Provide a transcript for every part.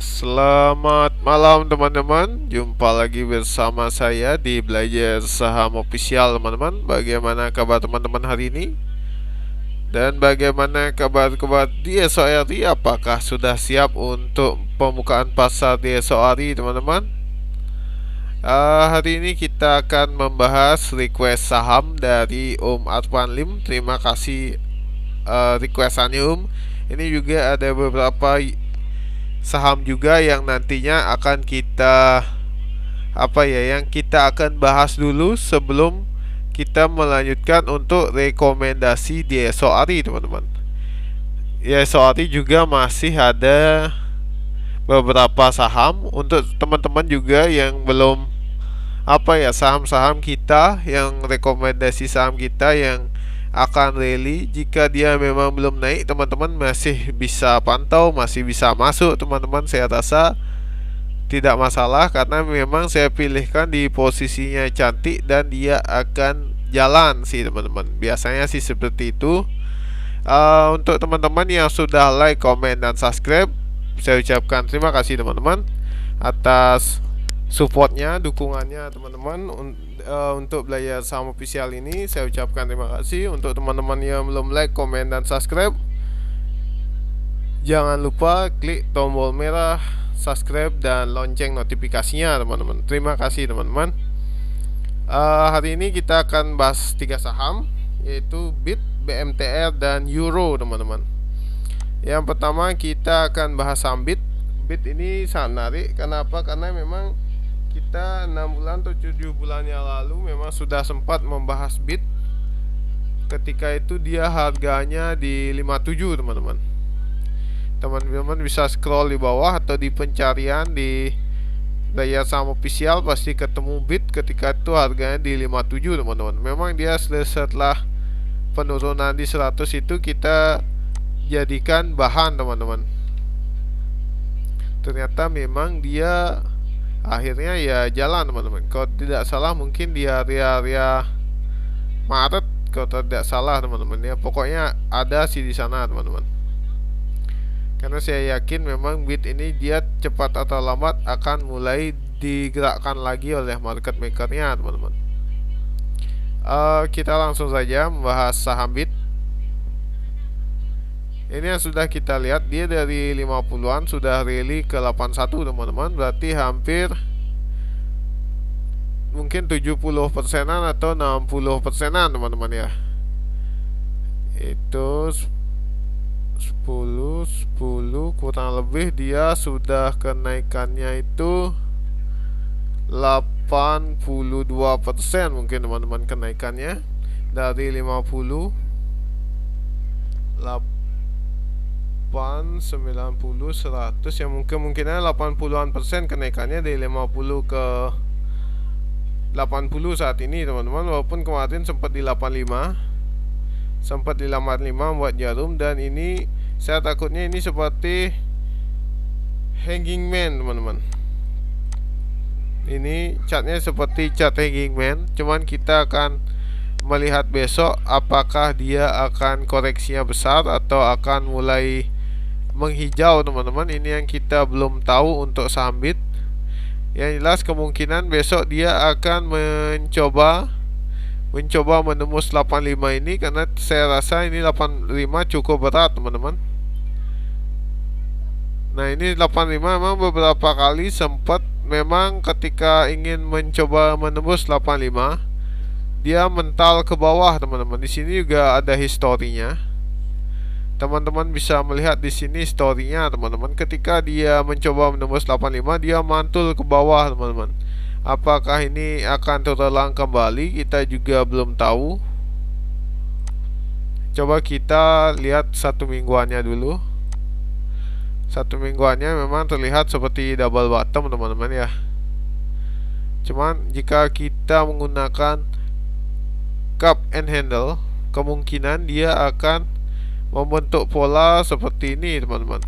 Selamat malam teman-teman. Jumpa lagi bersama saya di Belajar Saham Official teman-teman. Bagaimana kabar teman-teman hari ini? Dan bagaimana kabar-kabar di esok hari? Apakah sudah siap untuk pembukaan pasar di esok hari teman-teman? Hari ini kita akan membahas request saham dari Arfan Lim. Terima kasih requestannya Ini juga ada beberapa saham juga yang nantinya akan kita yang kita akan bahas dulu sebelum kita melanjutkan untuk rekomendasi di esok hari teman-teman. Ya, esok hari juga masih ada beberapa saham untuk teman-teman juga yang belum saham-saham kita yang rekomendasi saham kita yang akan rally. Jika dia memang belum naik, teman-teman masih bisa pantau, masih bisa masuk teman-teman. Saya rasa tidak masalah karena memang saya pilihkan di posisinya cantik dan dia akan jalan sih teman-teman. Biasanya sih seperti itu. Untuk teman-teman yang sudah like, comment, dan subscribe, saya ucapkan terima kasih teman-teman atas supportnya, dukungannya teman-teman. Untuk belajar saham official ini saya ucapkan terima kasih. Untuk teman-teman yang belum like, comment, dan subscribe, jangan lupa klik tombol merah subscribe dan lonceng notifikasinya teman-teman. Terima kasih teman-teman. Hari ini kita akan bahas 3 saham, yaitu BIT, BMTR, dan Euro teman-teman. Yang pertama kita akan bahas saham BIT. BIT ini sangat menarik. Kenapa? Karena memang kita 6 bulan atau 7 bulan yang lalu memang sudah sempat membahas BIT. Ketika itu dia harganya di 57 teman-teman. Teman-teman bisa scroll di bawah atau di pencarian di Belajar Saham Official pasti ketemu BIT. Ketika itu harganya di 57 teman-teman. Memang dia setelah penurunan di 100 itu kita jadikan bahan teman-teman. Ternyata memang dia akhirnya ya jalan teman-teman. Kalau tidak salah mungkin di area Maret kalau tidak salah teman-teman ya. Pokoknya ada sih di sana teman-teman. Karena saya yakin memang BIT ini dia cepat atau lambat akan mulai digerakkan lagi oleh market makernya teman-teman. Kita langsung saja membahas saham BIT. Ini yang sudah kita lihat, dia dari 50-an sudah rally ke 81 teman-teman. Berarti hampir mungkin 70%-an atau 60%-an teman-teman ya. Itu 10 kurang lebih dia sudah kenaikannya itu 82% mungkin teman-teman kenaikannya dari 50 8 90 100 yang mungkinnya 80-an persen kenaikannya dari 50 ke 80 saat ini teman-teman. Walaupun kemarin sempat di 85 buat jarum, dan ini saya takutnya ini seperti hanging man teman-teman. Ini chartnya seperti chart hanging man, cuman kita akan melihat besok apakah dia akan koreksinya besar atau akan mulai menghijau teman-teman. Ini yang kita belum tahu untuk saham BIT. Yang jelas kemungkinan besok dia akan mencoba menembus 85 ini, karena saya rasa ini 85 cukup berat teman-teman. Nah, ini 85 memang beberapa kali sempat memang ketika ingin mencoba menembus 85 dia mental ke bawah teman-teman. Di sini juga ada historinya. Teman-teman bisa melihat di sini historinya teman-teman. Ketika dia mencoba menembus 85 dia mantul ke bawah teman-teman. Apakah ini akan terulang kembali, kita juga belum tahu. Coba kita lihat 1 mingguannya dulu. 1 mingguannya memang terlihat seperti double bottom teman-teman ya. Cuman jika kita menggunakan cup and handle, kemungkinan dia akan membentuk pola seperti ini teman-teman.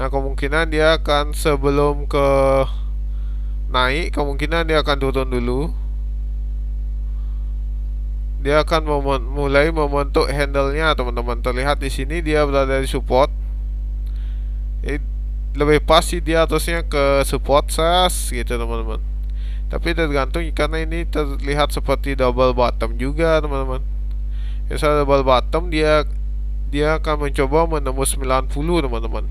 Nah, kemungkinan dia akan sebelum ke naik, kemungkinan dia akan turun dulu. Dia akan mulai membentuk handle-nya, teman-teman. Terlihat di sini dia berada di support. Lebih pas sih dia harusnya ke support sas gitu, teman-teman. Tapi tergantung, karena ini terlihat seperti double bottom juga, teman-teman. Misal double bottom, dia akan mencoba menembus 90, teman-teman.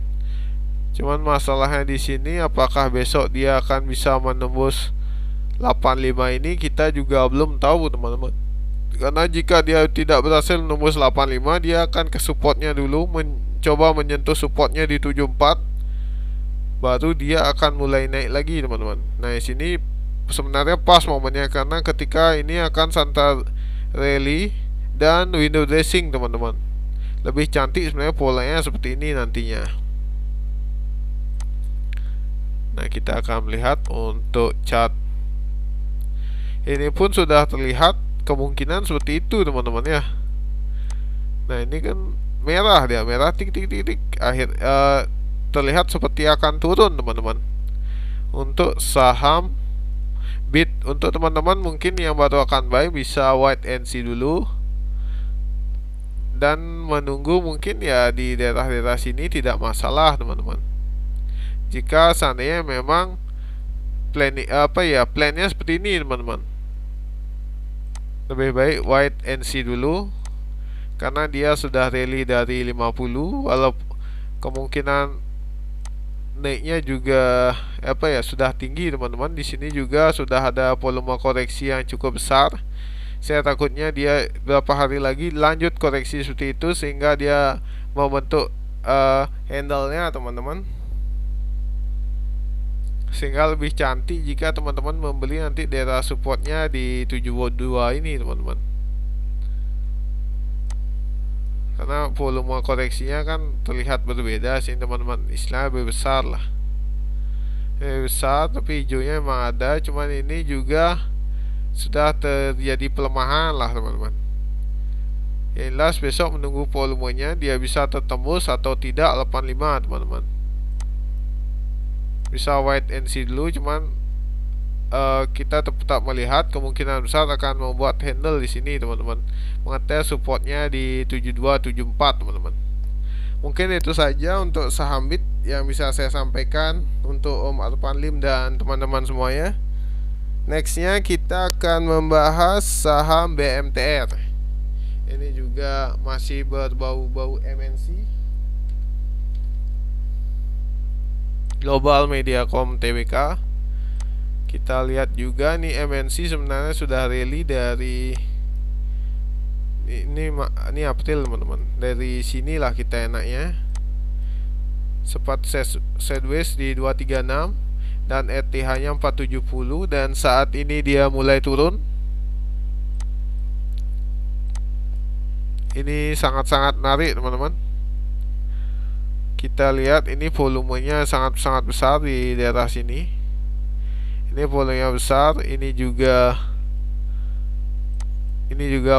Cuman masalahnya di sini, apakah besok dia akan bisa menembus 85 ini, kita juga belum tahu, teman-teman. Karena jika dia tidak berhasil menembus 85, dia akan ke supportnya dulu, mencoba menyentuh supportnya di 74, baru dia akan mulai naik lagi, teman-teman. Nah, di sini sebenarnya pas momennya, karena ketika ini akan santar rally dan window dressing, teman-teman. Lebih cantik sebenarnya polanya seperti ini nantinya. Nah, kita akan melihat untuk chart. Ini pun sudah terlihat kemungkinan seperti itu, teman-teman ya. Nah, ini kan merah, dia merah tik tik tik tik. Terlihat seperti akan turun, teman-teman. Untuk saham BIT, untuk teman-teman mungkin yang baru akan buy, bisa wait and see dulu dan menunggu, mungkin ya di daerah-daerah sini tidak masalah, teman-teman. Jika seandainya memang plannya seperti ini, teman-teman. Lebih baik wait and see dulu, karena dia sudah rally dari 50, walaupun kemungkinan naiknya juga sudah tinggi, teman-teman. Di sini juga sudah ada volume koreksi yang cukup besar. Saya takutnya dia berapa hari lagi lanjut koreksi seperti itu, sehingga dia membentuk handle-nya, teman-teman. Sehingga lebih cantik jika teman-teman membeli nanti daerah supportnya di 72 ini, teman-teman. Karena volume koreksinya kan terlihat berbeda sih, teman-teman. Istilahnya lebih besar lah. Lebih besar, tapi hijaunya memang ada. Cuman ini juga sudah terjadi pelemahan lah, teman-teman. Yang jelas besok menunggu volumenya, dia bisa tertembus atau tidak 85, teman-teman. Bisa wait and see dulu, cuman kita tetap melihat kemungkinan besar akan membuat handle di sini, teman-teman. Mengetes supportnya di 72 74, teman-teman. Mungkin itu saja untuk saham BIT yang bisa saya sampaikan untuk Om Arfan Lim dan teman-teman semuanya. Nextnya kita akan membahas saham BMTR. Ini juga masih berbau-bau MNC, Global Mediacom Tbk. Kita lihat juga nih, MNC sebenarnya sudah rally dari ini April, teman-teman. Dari sinilah kita enaknya. Sempat sideways di 236 dan RTH nya 470, dan saat ini dia mulai turun. Ini sangat-sangat menarik, teman-teman. Kita lihat ini volumenya sangat-sangat besar di daerah sini. Ini volumenya besar, ini juga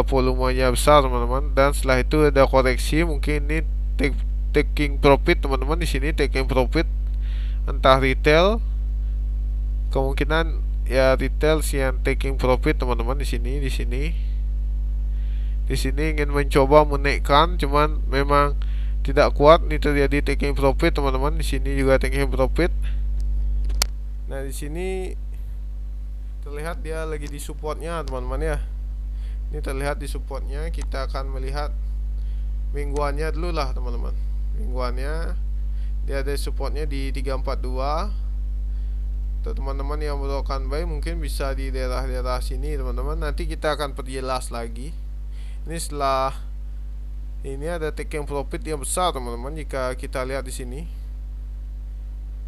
volumenya besar, teman-teman. Dan setelah itu ada koreksi, mungkin ini taking profit, teman-teman. Di sini taking profit, entah retail, kemungkinan ya retail sih yang taking profit, teman-teman. Di sini ingin mencoba menaikkan, cuman memang tidak kuat. Ini terjadi taking profit, teman-teman. Di sini juga taking profit. Nah, di sini terlihat dia lagi di supportnya, teman-teman ya. Ini terlihat di supportnya. Kita akan melihat mingguannya dulu lah, teman-teman. Mingguannya dia ada supportnya di 342. Untuk teman-teman yang melakukan buy, mungkin bisa di daerah-daerah sini, teman-teman. Nanti kita akan perjelas lagi. Ini setelah ini ada taking profit yang besar, teman-teman. Jika kita lihat di sini,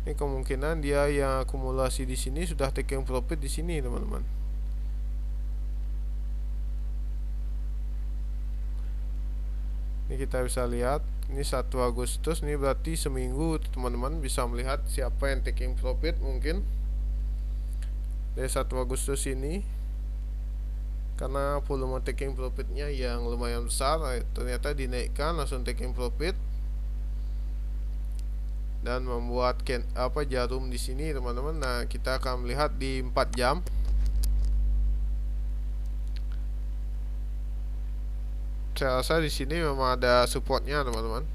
ini kemungkinan dia yang akumulasi di sini sudah taking profit di sini, teman-teman. Ini kita bisa lihat, ini 1 Agustus, ini berarti seminggu, teman-teman bisa melihat siapa yang taking profit mungkin dari 1 Agustus ini. Karena volume taking profitnya yang lumayan besar, ternyata dinaikkan langsung taking profit. dan membuat jarum di sini teman-teman. Nah, kita akan melihat di 4 jam. Saya rasa di sini memang ada supportnya teman-teman.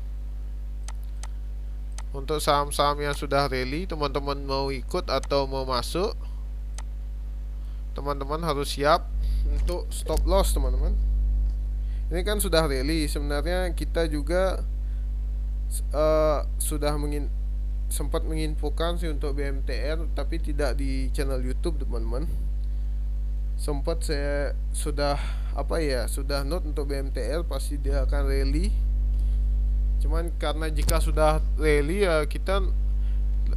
Untuk saham-saham yang sudah rally, teman-teman mau ikut atau mau masuk, teman-teman harus siap untuk stop loss teman-teman. Ini kan sudah rally. Sebenarnya kita juga sudah sempat menginfokan sih untuk BMTR, tapi tidak di channel YouTube teman-teman. Sempat saya sudah sudah note untuk BMTR pasti dia akan rally. Cuman karena jika sudah rally ya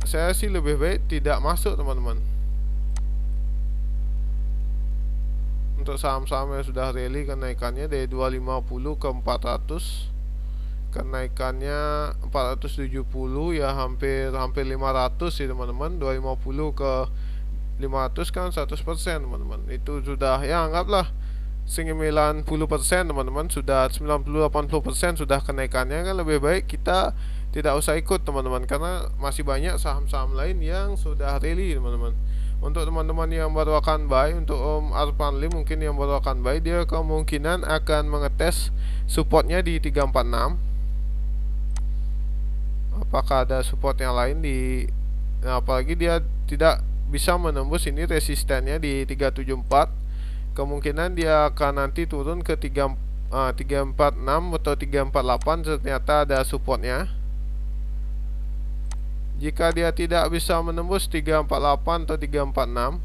saya sih lebih baik tidak masuk teman-teman. Untuk saham-saham yang sudah rally, kenaikannya dari 250 ke 400, kenaikannya 470 ya, hampir 500 sih teman-teman. 250 ke 500 kan 100% teman-teman. Itu sudah ya anggaplah 90% teman-teman, sudah 90-80% sudah kenaikannya. Kan lebih baik kita tidak usah ikut teman-teman, karena masih banyak saham-saham lain yang sudah rally teman-teman. Untuk teman-teman yang baru akan buy, untuk Om Arpan Lim mungkin yang baru akan buy, dia kemungkinan akan mengetes supportnya di 346. Apakah ada support yang lain apalagi dia tidak bisa menembus ini resistennya di 374. Kemungkinan dia akan nanti turun ke 346 atau 348 ternyata ada supportnya. Jika dia tidak bisa menembus 348 atau 346,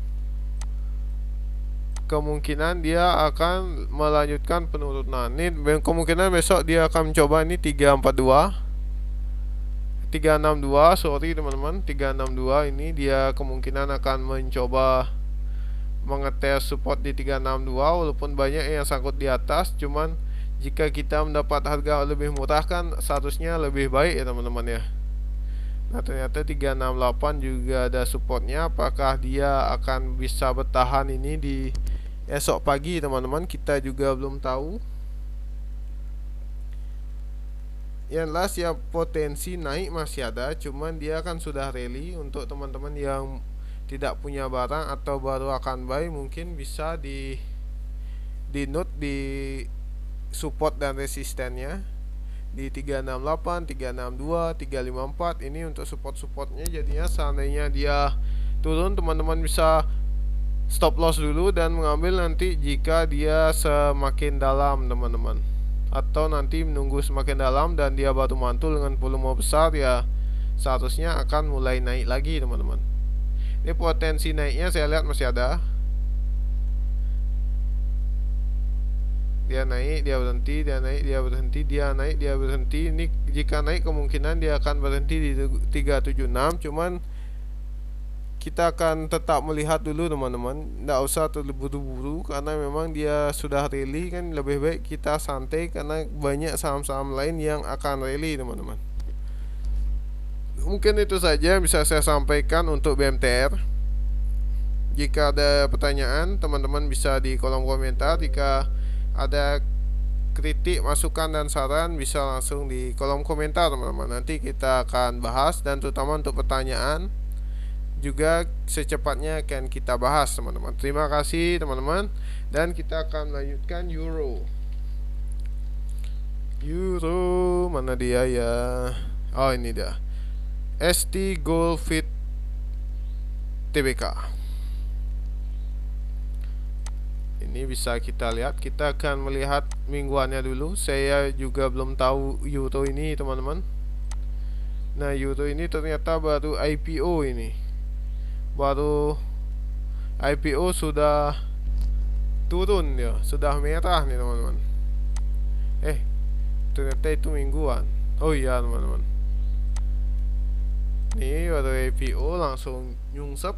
kemungkinan dia akan melanjutkan penurunan. Ini kemungkinan besok dia akan mencoba ini 362, sorry teman-teman, 362 ini dia kemungkinan akan mencoba mengetes support di 362, walaupun banyak yang sangkut di atas. Cuman jika kita mendapat harga lebih murah kan seharusnya lebih baik ya teman-teman ya. Nah, ternyata 368 juga ada supportnya. Apakah dia akan bisa bertahan ini di esok pagi teman-teman, kita juga belum tahu. Yang last ya, potensi naik masih ada, cuman dia kan sudah rally. Untuk teman-teman yang tidak punya barang atau baru akan buy, mungkin bisa di note di support dan resistennya di 368, 362, 354. Ini untuk support-supportnya. Jadinya seandainya dia turun, teman-teman bisa stop loss dulu dan mengambil nanti jika dia semakin dalam teman-teman, atau nanti menunggu semakin dalam dan dia baru mantul dengan volume besar, ya seharusnya akan mulai naik lagi teman-teman. Ini potensi naiknya saya lihat masih ada. Dia naik, dia berhenti, dia naik, dia berhenti, dia naik, dia berhenti. Ini jika naik kemungkinan dia akan berhenti di 376. Cuman kita akan tetap melihat dulu teman-teman, tidak usah terburu-buru karena memang dia sudah rally. Kan lebih baik kita santai karena banyak saham-saham lain yang akan rally teman-teman. Mungkin itu saja yang bisa saya sampaikan untuk BMTR. Jika ada pertanyaan, teman-teman bisa di kolom komentar. Jika ada kritik, masukan, dan saran, bisa langsung di kolom komentar teman-teman. Nanti kita akan bahas, dan terutama untuk pertanyaan juga secepatnya akan kita bahas teman-teman. Terima kasih teman-teman, dan kita akan melanjutkan Euro. Mana dia ya? Oh, ini dia, ST Gold Fit TBK. Ini bisa kita lihat. Kita akan melihat mingguannya dulu. Saya juga belum tahu Euro ini teman-teman. Nah, Euro ini ternyata baru IPO ini. Baru IPO sudah turun ya, sudah merah nih teman-teman. Ternyata itu mingguan. Oh iya teman-teman, nih baru IPO langsung nyungsep.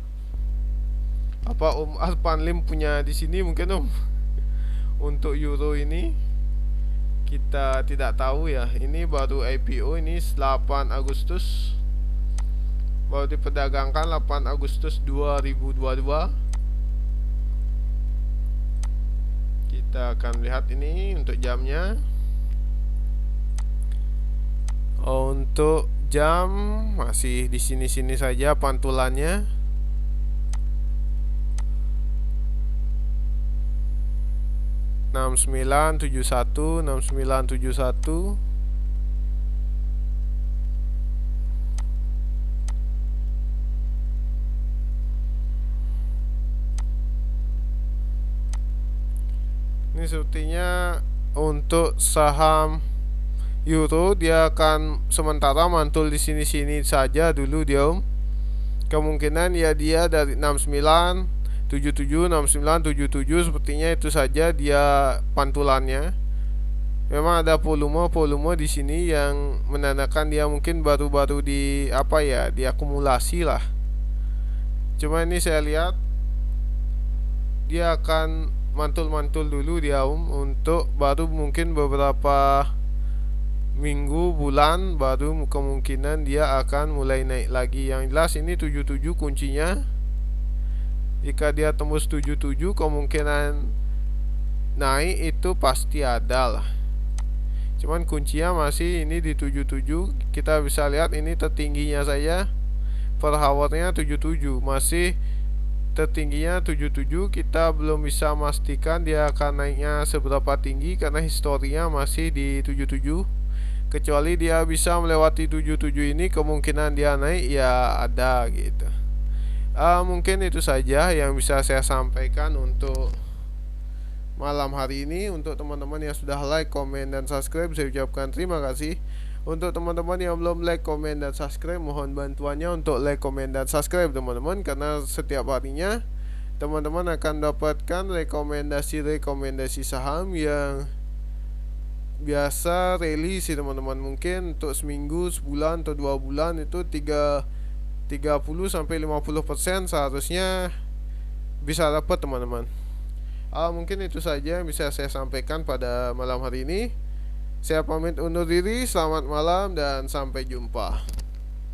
Apa Om Arpan Lim punya di sini mungkin Om? Untuk Euro ini kita tidak tahu ya. Ini baru IPO, ini 8 Agustus, baru diperdagangkan 8 Agustus 2022. Kita akan lihat ini untuk jamnya. Untuk jam masih di sini-sini saja pantulannya. Enam sembilan tujuh satu, 6971. Ini sepertinya untuk saham euro dia akan sementara mantul di sini-sini saja dulu dia, Om. Kemungkinan ya dia dari 6977, 6977 sepertinya itu saja dia pantulannya. Memang ada volume di sini yang menandakan dia mungkin baru-baru di apa ya, diakumulasi lah. Cuma ini saya lihat dia akan mantul-mantul dulu dia, untuk baru mungkin beberapa minggu, bulan baru kemungkinan dia akan mulai naik lagi. Yang jelas ini 77 kuncinya. Jika dia tembus 77 kemungkinan naik itu pasti ada lah. Cuman kuncinya masih ini di 77. Kita bisa lihat ini tertingginya saya per hournya 77, masih tertingginya 77. Kita belum bisa memastikan dia akan naiknya seberapa tinggi karena historinya masih di 77. Kecuali dia bisa melewati 77 ini, kemungkinan dia naik ya ada gitu. Mungkin itu saja yang bisa saya sampaikan untuk malam hari ini. Untuk teman-teman yang sudah like, komen, dan subscribe, saya ucapkan terima kasih. Untuk teman-teman yang belum like, komen, dan subscribe, mohon bantuannya untuk like, komen, dan subscribe teman-teman, karena setiap harinya teman-teman akan dapatkan rekomendasi saham yang biasa rally sih teman-teman. Mungkin untuk seminggu, sebulan, atau 2 bulan itu 30 sampai 50% seharusnya bisa dapat teman-teman. Mungkin itu saja yang bisa saya sampaikan pada malam hari ini. Saya pamit undur diri, selamat malam dan sampai jumpa.